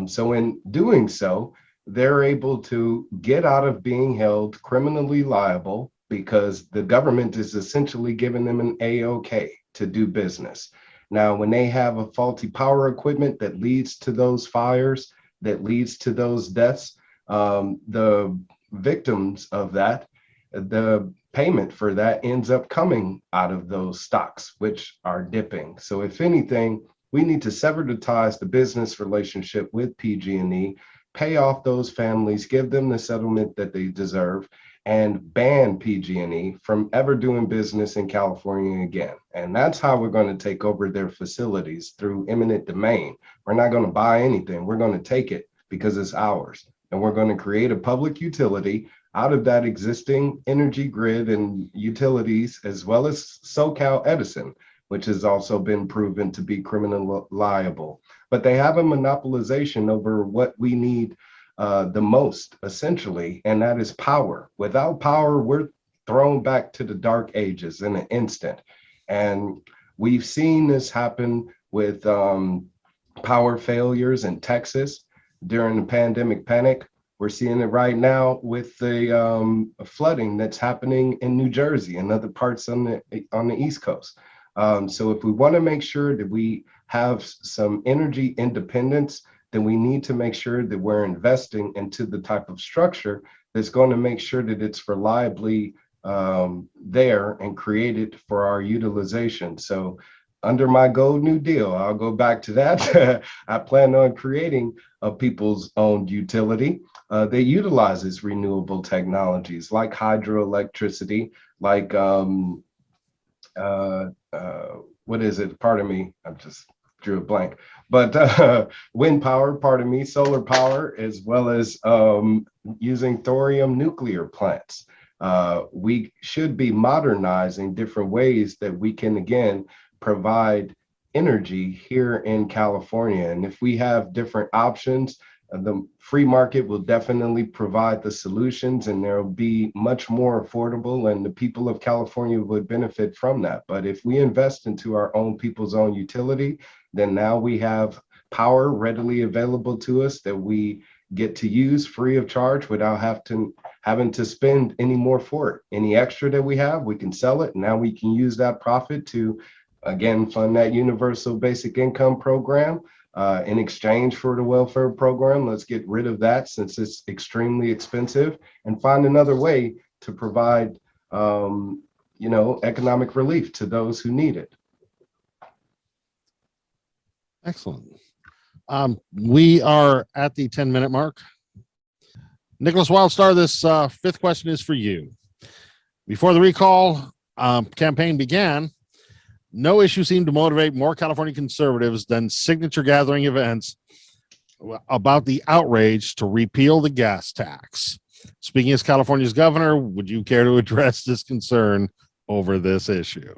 So in doing so, they're able to get out of being held criminally liable because the government is essentially giving them an A-OK to do business. Now, when they have a faulty power equipment that leads to those fires, that leads to those deaths, the victims of that, the payment for that ends up coming out of those stocks, which are dipping. So if anything, we need to sever the ties, the business relationship with PG&E, pay off those families, give them the settlement that they deserve, and ban PG&E from ever doing business in California again. And that's how we're going to take over their facilities, through eminent domain. We're not going to buy anything. We're going to take it because it's ours. And we're going to create a public utility out of that existing energy grid and utilities, as well as SoCal Edison, which has also been proven to be criminally liable. But they have a monopolization over what we need the most, essentially, and that is power. Without power, we're thrown back to the dark ages in an instant. And we've seen this happen with power failures in Texas during the pandemic panic. We're seeing it right now with the flooding that's happening in New Jersey and other parts on the East Coast. So if we want to make sure that we have some energy independence, then we need to make sure that we're investing into the type of structure that's going to make sure that it's reliably there and created for our utilization. So under my Gold New Deal, I'll go back to that. I plan on creating a people's owned utility that utilizes renewable technologies like hydroelectricity, like what is it? Pardon me, I just drew a blank. But wind power, pardon me, solar power, as well as using thorium nuclear plants. We should be modernizing different ways that we can, again, provide energy here in California. And if we have different options, the free market will definitely provide the solutions, and they'll be much more affordable, and the people of California would benefit from that. But if we invest into our own people's own utility, then now we have power readily available to us that we get to use free of charge without having to spend any more for it. Any extra that we have, we can sell it. Now we can use that profit to, again, fund that universal basic income program. In exchange for the welfare program, let's get rid of that since it's extremely expensive, and find another way to provide, economic relief to those who need it. Excellent. We are at the 10-minute mark. Nickolas Wildstar, this fifth question is for you. Before the recall campaign began, no issue seemed to motivate more California conservatives than signature gathering events about the outrage to repeal the gas tax. Speaking as California's governor, would you care to address this concern over this issue?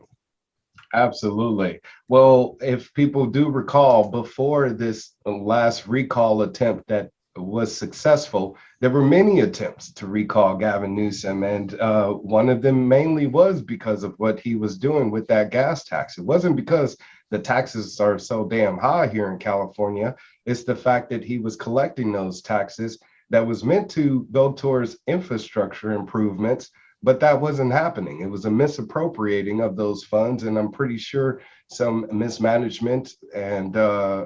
Absolutely. Well, if people do recall, before this last recall attempt that was successful, there were many attempts to recall Gavin Newsom, and one of them mainly was because of what he was doing with that gas tax. It wasn't because the taxes are so damn high here in California. It's the fact that he was collecting those taxes that was meant to go towards infrastructure improvements, but that wasn't happening. It was a misappropriating of those funds, and I'm pretty sure some mismanagement. And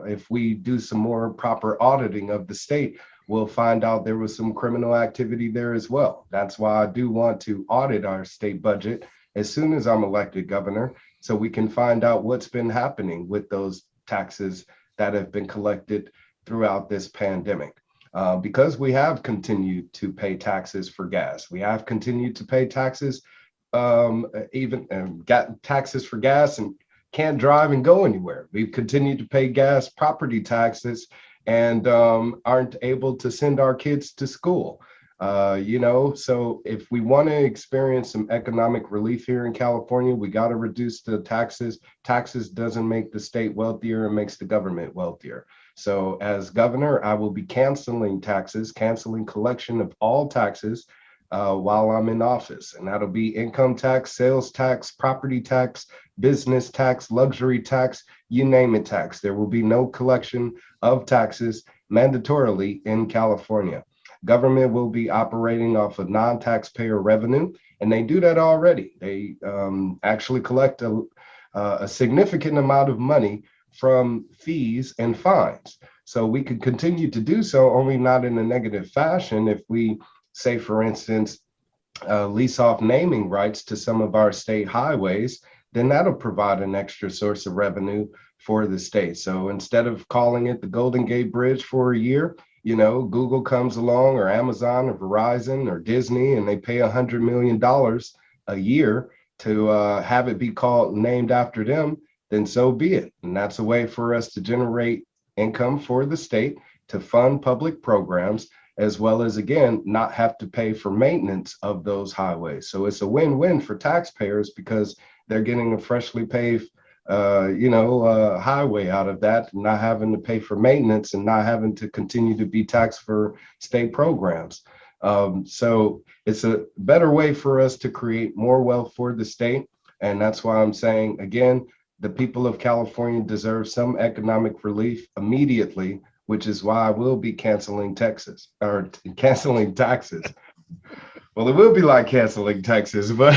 if we do some more proper auditing of the state, we'll find out there was some criminal activity there as well. That's why I do want to audit our state budget as soon as I'm elected governor, so we can find out what's been happening with those taxes that have been collected throughout this pandemic. Because we have continued to pay taxes for gas. We have continued to pay taxes, got taxes for gas and can't drive and go anywhere. We've continued to pay gas property taxes and aren't able to send our kids to school. So if we want to experience some economic relief here in California, we got to reduce the taxes. Taxes doesn't make the state wealthier, it makes the government wealthier. So as governor, I will be canceling taxes, canceling collection of all taxes while I'm in office. And that'll be income tax, sales tax, property tax, business tax, luxury tax, you name it tax. There will be no collection of taxes mandatorily in California. Government will be operating off of non-taxpayer revenue, and they do that already. They actually collect a significant amount of money from fees and fines. So we could continue to do so, only not in a negative fashion. If we say, for instance, lease off naming rights to some of our state highways, then that'll provide an extra source of revenue for the state. So instead of calling it the Golden Gate Bridge for a year, Google comes along, or Amazon, or Verizon, or Disney, and they pay $100 million a year to have it be named after them, then so be it. And that's a way for us to generate income for the state to fund public programs, as well as, again, not have to pay for maintenance of those highways. So it's a win-win for taxpayers because they're getting a freshly paved highway out of that, not having to pay for maintenance and not having to continue to be taxed for state programs. So it's a better way for us to create more wealth for the state. And that's why I'm saying, again, the people of California deserve some economic relief immediately, which is why I will be canceling taxes. Well, it will be like canceling Texas, but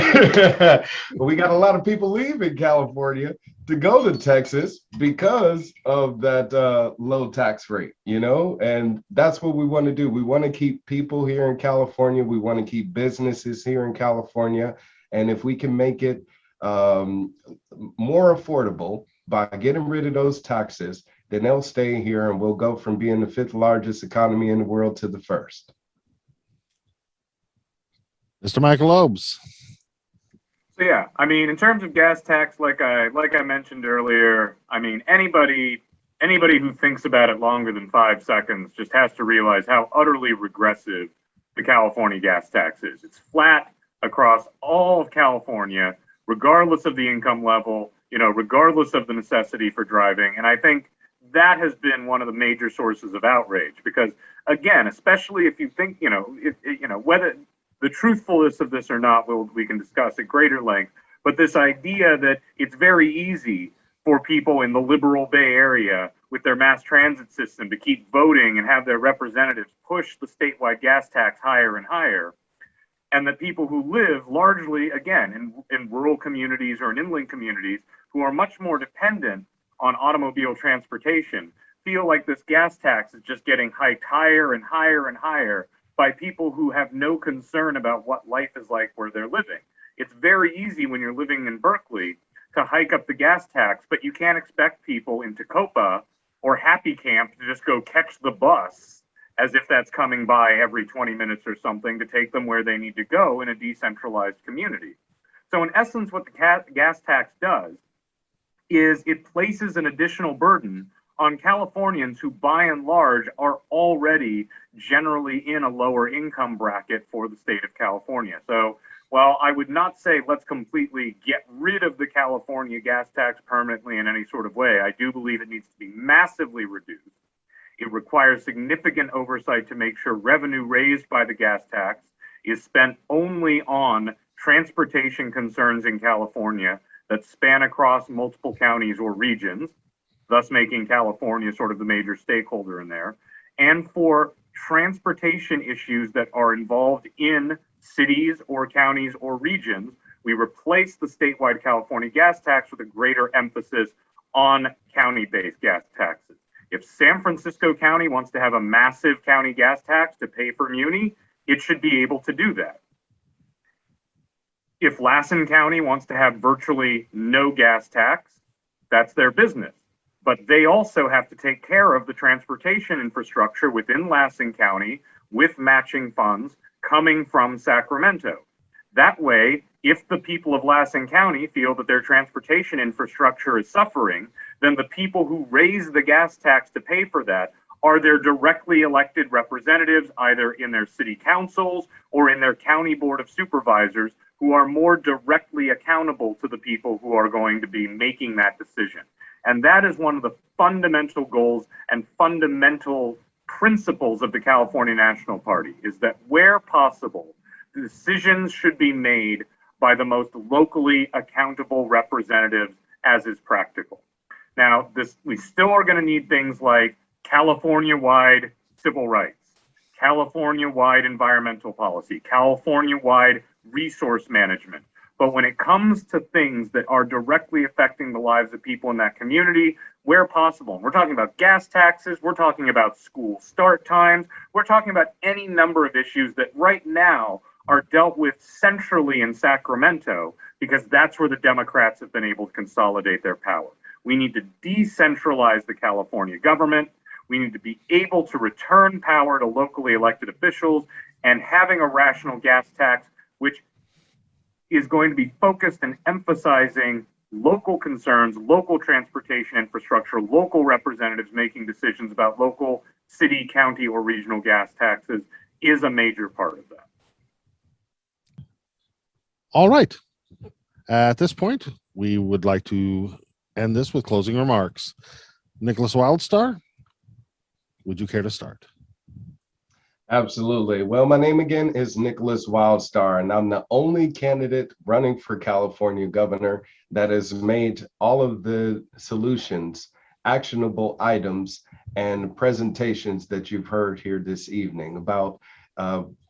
we got a lot of people leaving California to go to Texas because of that low tax rate, and that's what we want to do. We want to keep people here in California. We want to keep businesses here in California. And if we can make it more affordable by getting rid of those taxes, then they'll stay here and we'll go from being the 5th largest economy in the world to the 1st. Mr. Michael Loebs. So yeah, I mean, in terms of gas tax, like I mentioned earlier, I mean, anybody who thinks about it longer than 5 seconds just has to realize how utterly regressive the California gas tax is. It's flat across all of California, regardless of the income level, regardless of the necessity for driving. And I think that has been one of the major sources of outrage because, again, especially if you think, whether the truthfulness of this or not, we can discuss at greater length. But this idea that it's very easy for people in the liberal Bay Area with their mass transit system to keep voting and have their representatives push the statewide gas tax higher and higher, and that people who live largely, again, in rural communities or in inland communities who are much more dependent on automobile transportation feel like this gas tax is just getting hiked higher and higher and higher by people who have no concern about what life is like where they're living. It's very easy when you're living in Berkeley to hike up the gas tax, but you can't expect people in Tacoma or Happy Camp to just go catch the bus as if that's coming by every 20 minutes or something to take them where they need to go in a decentralized community. So in essence, what the gas tax does is it places an additional burden on Californians who, by and large, are already generally in a lower income bracket for the state of California. So while I would not say let's completely get rid of the California gas tax permanently in any sort of way, I do believe it needs to be massively reduced. It requires significant oversight to make sure revenue raised by the gas tax is spent only on transportation concerns in California that span across multiple counties or regions, thus making California sort of the major stakeholder in there, and for transportation issues that are involved in cities or counties or regions. We replace the statewide California gas tax with a greater emphasis on county-based gas taxes. If San Francisco County wants to have a massive county gas tax to pay for Muni, it should be able to do that. If Lassen County wants to have virtually no gas tax, that's their business. But they also have to take care of the transportation infrastructure within Lassen County with matching funds coming from Sacramento. That way, if the people of Lassen County feel that their transportation infrastructure is suffering, then the people who raise the gas tax to pay for that are their directly elected representatives, either in their city councils or in their county board of supervisors, who are more directly accountable to the people who are going to be making that decision. And that is one of the fundamental goals and fundamental principles of the California National Party, is that where possible, decisions should be made by the most locally accountable representatives as is practical. Now, we still are going to need things like California-wide civil rights, California-wide environmental policy, California-wide resource management. But when it comes to things that are directly affecting the lives of people in that community, where possible. We're talking about gas taxes, we're talking about school start times, we're talking about any number of issues that right now are dealt with centrally in Sacramento, because that's where the Democrats have been able to consolidate their power. We need to decentralize the California government. We need to be able to return power to locally elected officials, and having a rational gas tax, which is going to be focused and emphasizing local concerns, local transportation infrastructure, local representatives making decisions about local city, county, or regional gas taxes, is a major part of that. All right. At this point, we would like to end this with closing remarks. Nickolas Wildstar, would you care to start? Absolutely. Well, my name again is Nickolas Wildstar, and I'm the only candidate running for California governor that has made all of the solutions, actionable items, and presentations that you've heard here this evening about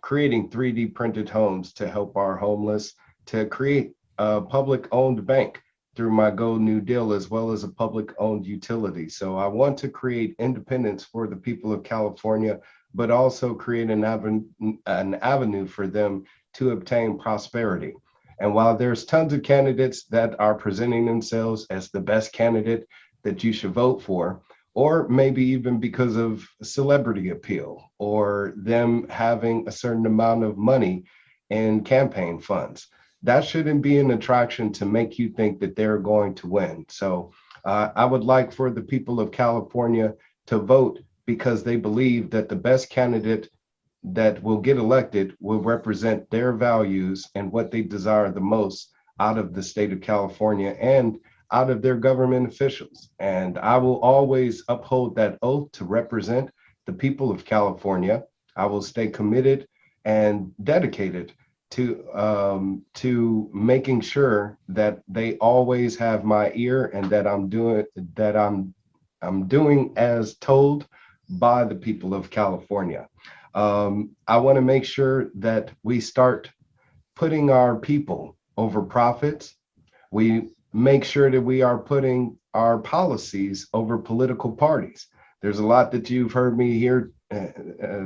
creating 3D printed homes to help our homeless, to create a public-owned bank through my Go New Deal, as well as a public-owned utility. So I want to create independence for the people of California, but also create an avenue for them to obtain prosperity. And while there's tons of candidates that are presenting themselves as the best candidate that you should vote for, or maybe even because of celebrity appeal or them having a certain amount of money in campaign funds, that shouldn't be an attraction to make you think that they're going to win. So I would like for the people of California to vote because they believe that the best candidate that will get elected will represent their values and what they desire the most out of the state of California and out of their government officials. And I will always uphold that oath to represent the people of California. I will stay committed and dedicated to making sure that they always have my ear and that I'm doing as told by the people of California. I want to make sure that we start putting our people over profits. We make sure that we are putting our policies over political parties. There's a lot that you've heard me here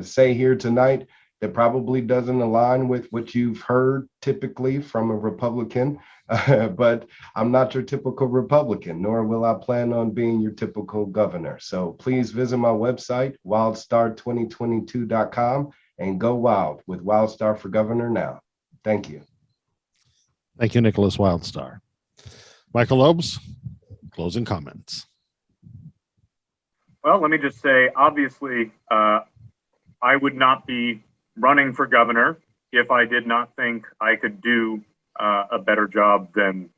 say here tonight that probably doesn't align with what you've heard typically from a Republican, but I'm not your typical Republican, nor will I plan on being your typical governor. So please visit my website, wildstar2022.com, and go wild with Wildstar for Governor now. Thank you. Thank you, Nickolas Wildstar. Michael Loebs, closing comments. Well, let me just say, obviously, I would not be running for governor if I did not think I could do a better job than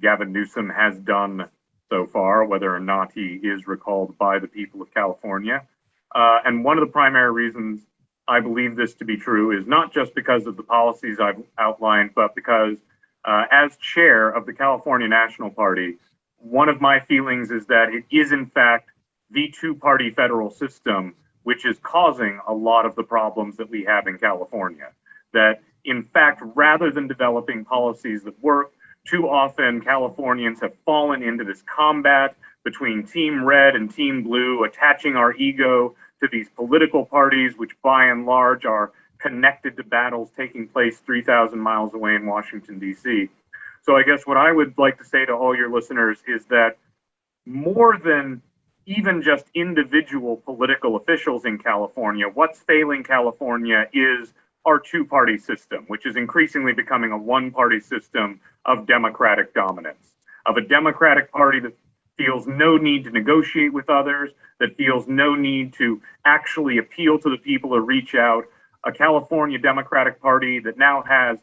Gavin Newsom has done so far, whether or not he is recalled by the people of California. And one of the primary reasons I believe this to be true is not just because of the policies I've outlined, but because as chair of the California National Party, one of my feelings is that it is in fact the two-party federal system which is causing a lot of the problems that we have in California. That in fact, rather than developing policies that work, too often Californians have fallen into this combat between Team Red and Team Blue, attaching our ego to these political parties, which by and large are connected to battles taking place 3,000 miles away in Washington, D.C. So I guess what I would like to say to all your listeners is that more than even just individual political officials in California, what's failing California is our two-party system, which is increasingly becoming a one-party system of Democratic dominance, of a Democratic Party that feels no need to negotiate with others, that feels no need to actually appeal to the people or reach out, a California Democratic Party that now has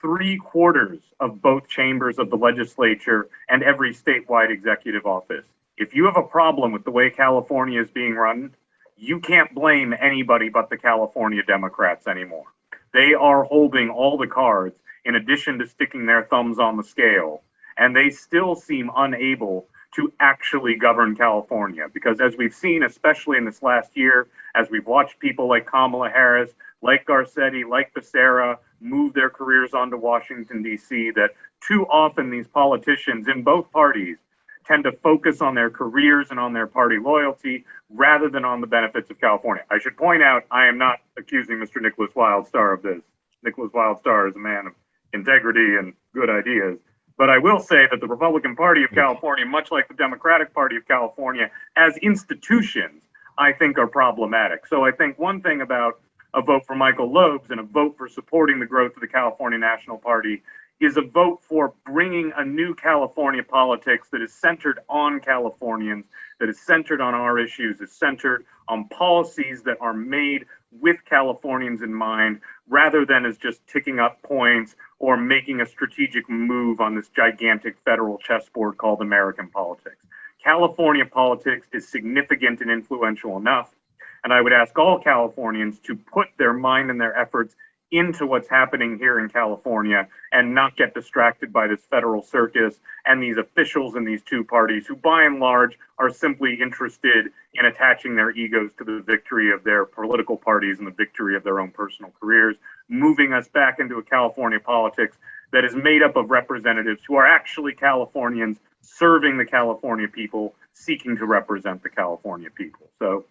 3/4 of both chambers of the legislature and every statewide executive office. If you have a problem with the way California is being run, you can't blame anybody but the California Democrats anymore. They are holding all the cards in addition to sticking their thumbs on the scale, and they still seem unable to actually govern California. Because as we've seen, especially in this last year, as we've watched people like Kamala Harris, like Garcetti, like Becerra move their careers onto Washington, D.C., that too often these politicians in both parties tend to focus on their careers and on their party loyalty rather than on the benefits of California. I should point out, I am not accusing Mr. Nickolas Wildstar of this. Nickolas Wildstar is a man of integrity and good ideas. But I will say that the Republican Party of California, much like the Democratic Party of California, as institutions, I think are problematic. So I think one thing about a vote for Michael Loebs and a vote for supporting the growth of the California National Party is a vote for bringing a new California politics that is centered on Californians, that is centered on our issues, is centered on policies that are made with Californians in mind, rather than as just ticking up points or making a strategic move on this gigantic federal chessboard called American politics. California politics is significant and influential enough, and I would ask all Californians to put their mind and their efforts into what's happening here in California and not get distracted by this federal circus and these officials in these two parties who by and large are simply interested in attaching their egos to the victory of their political parties and the victory of their own personal careers, moving us back into a California politics that is made up of representatives who are actually Californians serving the California people, seeking to represent the California people. So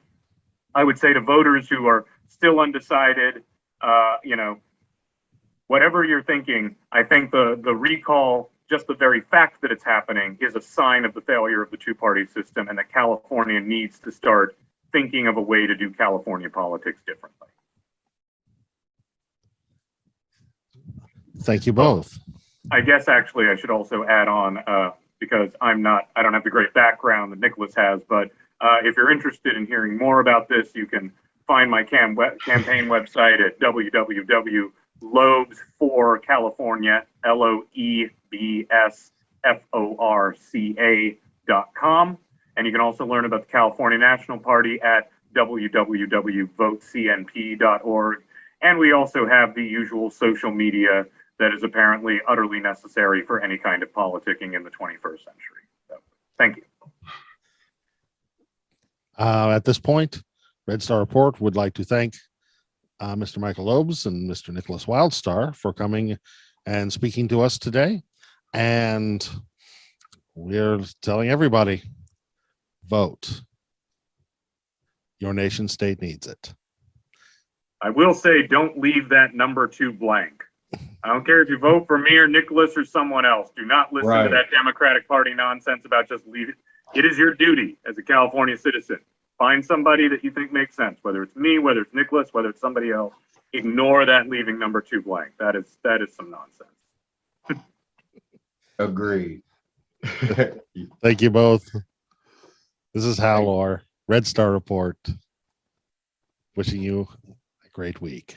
I would say to voters who are still undecided, whatever you're thinking, I think the recall, just the very fact that it's happening, is a sign of the failure of the two-party system, and that California needs to start thinking of a way to do California politics differently. Thank you both. I guess actually I should also add on, because I don't have the great background that Nickolas has, but if you're interested in hearing more about this, you can find my campaign website at www.loebsforcalifornia, LOEBSFORCA.com. And you can also learn about the California National Party at www.votecnp.org. And we also have the usual social media that is apparently utterly necessary for any kind of politicking in the 21st century. So, thank you. At this point, Red Star Report would like to thank Mr. Michael Loebs and Mr. Nickolas Wildstar for coming and speaking to us today. And we're telling everybody, vote. Your nation state needs it. I will say, don't leave that number 2 blank. I don't care if you vote for me or Nickolas or someone else. Do not listen to that Democratic Party nonsense about just leave it. It is your duty as a California citizen. Find somebody that you think makes sense, whether it's me, whether it's Nickolas, whether it's somebody else. Ignore that leaving number 2 blank. That is some nonsense. Agreed. Thank you both. This is Hal Orr, Red Star Report. Wishing you a great week.